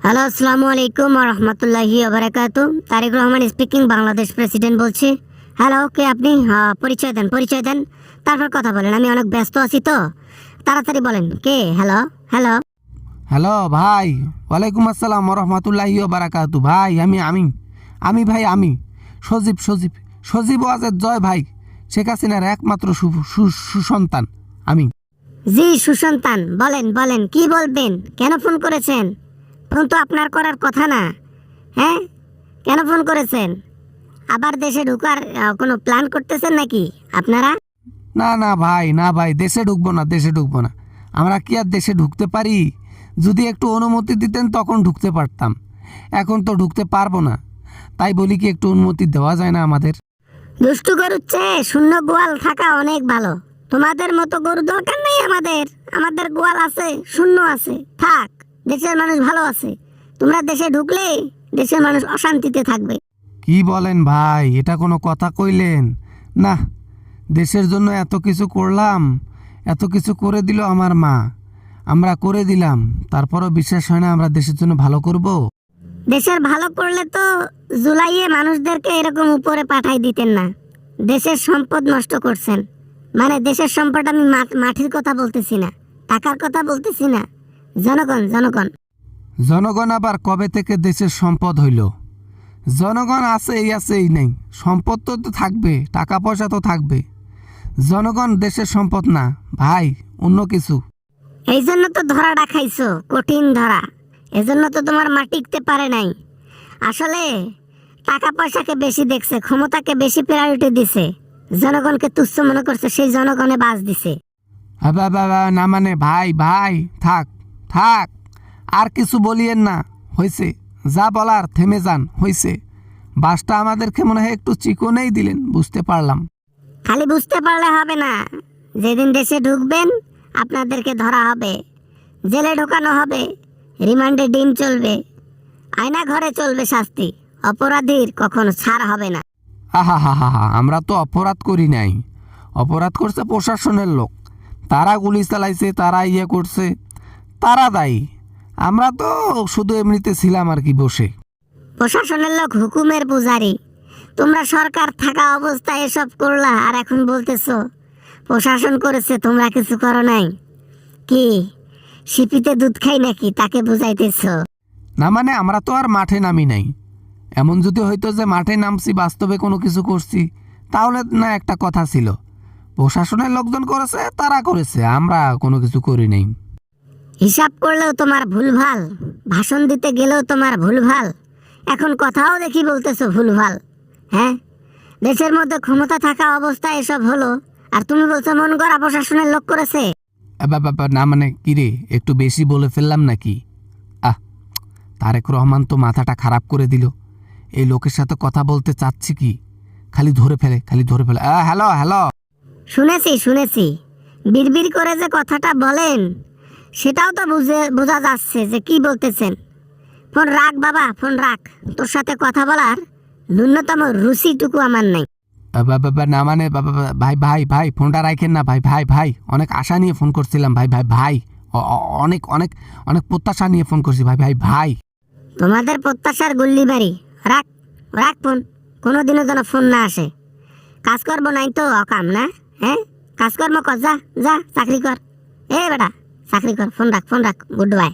Hello, আসসালামু আলাইকুম ওয়া রাহমাতুল্লাহি ওয়া বারাকাতুহু। তারেক রহমান স্পিকিং, বাংলাদেশ প্রেসিডেন্ট বলছি। হ্যালো, কে আপনি? পরিচয় দেন, তারপর কথা বলেন। আমি অনেক ব্যস্ত আছি তো, তাড়াতাড়ি বলেন কে। Hello hello. হ্যালো ভাই, ওয়ালাইকুম আসসালাম রহমতুল্লাহি বারাকাতু। ভাই আমি ভাই আমি সজীব ওয়াজেদ জয় ভাই, শেখ হাসিনার একমাত্র সুসন্তান আমি। জি, সুসন্তান। বলেন কি বলবেন? কেন ফোন করেছেন? ফোন তো আপনার করার কথা না। হ্যাঁ, কেন ফোন করেছেন? আবার দেশে ঢোকার কোনো প্ল্যান করতেছেন নাকি আপনারা? না ভাই, দেশে ঢুকবো না। আমরা কি আর দেশে ঢুকতে পারি? যদি একটু অনুমতি দিতেন তখন ঢুকতে পারতাম, এখন তো ঢুকতে পারবো না। তাই বলি কি একটু অনুমতি দেওয়া যায় না আমাদের? দুষ্টু গরুর চেয়ে শূন্য গোয়াল থাকা অনেক ভালো। তোমাদের মতো গরু দরকার নেই আমাদের। আমাদের গোয়াল আছে, শূন্য আছে, থাক। দেশের মানুষ ভালো আছে। তোমরা দেশে ঢুকলে দেশের মানুষ অশান্তিতে থাকবে। কি বলেন ভাই, এটা কোনো কথা কইলেন? না, দেশের জন্য এত কিছু করলাম, এত কিছু করে দিল আমার মা, আমরা করে দিলাম, তারপরও বিশ্বাস হয় না আমরা দেশের জন্য ভালো করব। দেশের ভালো করলে তো জুলাইয়ে মানুষদেরকে এরকম উপরে পাঠাই দিতেন না। দেশের সম্পদ নষ্ট করছেন। মানে দেশের সম্পদ, আমি মাটির কথা বলতেছি না, টাকার কথা বলতেছি না। জনগণ আবার কবে থেকে দেশের সম্পদ হইল? জনগণ এই নেই, সম্পদ তো থাকবে, টাকা পয়সা তো থাকবে। জনগণ দেশের সম্পদ না ভাই, অন্য কিছু। এই জন্য তো ধরাটা খাইছো, কঠিন ধরা। এজন্য তো তোমার মা টিকতে পারে নাই। আসলে টাকা পয়সাকে বেশি দেখছে, ক্ষমতাকে বেশি প্রায়োরিটি দিছে, জনগণকে তুচ্ছ মনে করছে, সেই জনগণে বাস দিছে। না মানে ভাই থাক, আর কিছু বলিয়েন না, হয়েছে। যা বলার থেমে যান, হয়েছে। বাসটা আমাদেরকে মনে হয় একটু চিকনেই দিলেন, বুঝতে পারলাম। খালি বুঝতে পারলে হবে না, যেদিন দেশে ঢুকবেন আপনাদেরকে ধরা হবে, জেলে ঢোকানো হবে, রিমান্ডে ডিম চলবে, আয়না ঘরে চলবে শাস্তি। অপরাধীর কখনো ছাড় হবে না। হা, আমরা তো অপরাধ করি নাই। অপরাধ করছে প্রশাসনের লোক, তারা গুলি চালাইছে, তারা করছে, তারা দায়ী। আমরা তো শুধু এমনিতে ছিলাম আর কি, বসে। প্রশাসনের লোক হুকুমের পূজারি। তোমরা সরকার থাকা অবস্থায় এসব করলা, আর এখন বলতেছো প্রশাসন করেছে, তোমরা কিছু করো নাই। কি শিপিতে দুধ খাই নাকি, তাকে বুঝাইতেছো? না মানে আমরা তো আর মাঠে নামি নাই। এমন যদি হইতো যে মাঠে নামছি, বাস্তবে কোনো কিছু করছি, তাহলে না একটা কথা ছিল। প্রশাসনের লোকজন করেছে, তারা করেছে, আমরা কোনো কিছু করি নাই। হিসাব করলেও তোমার ভুলভাল, ভাষণ দিতে গেলেও তোমার ভুলভাল, এখন কথাও দেখি বলতেছো ভুলভাল। হ্যাঁ, দেশের মধ্যে ক্ষমতা থাকা অবস্থায় এসব হলো, আর তুমি বলছো মন গড়া প্রশাসনের লোক করেছে। না মানে কিরে, একটু বেশি বলে ফেললাম নাকি? তারেক রহমান তো মাথাটা খারাপ করে দিল। এই লোকের সাথে কথা বলতে চাচ্ছি কি, খালি ধরে ফেলে। হ্যালো। শুনেছি, বিড়বিড় করে যে কথাটা বলেন, সেটাও তো বোঝা যাচ্ছে যে কি বলতেছেন। ফোন রাখ বাবা, ফোন রাখ। তোর সাথে কথা বলার ন্যূনতম রুচিটুকু আমার নাই। না মানে ভাই ফোনটা রাখেন না ভাই, অনেক আশা নিয়ে ফোন করছিলাম ভাই, অনেক অনেক অনেক প্রত্যাশা নিয়ে ফোন করছি ভাই। তোমাদের প্রত্যাশার গুল্লি বাড়ি। রাখ ফোন, কোনোদিনও যেন ফোন না আসে। কাজ করবো নাই তো অকাম না? হ্যাঁ, কাজকর্ম কর, যা চাকরি কর। বেটা চাকরি কর। ফোন রাখ, গুড বাই।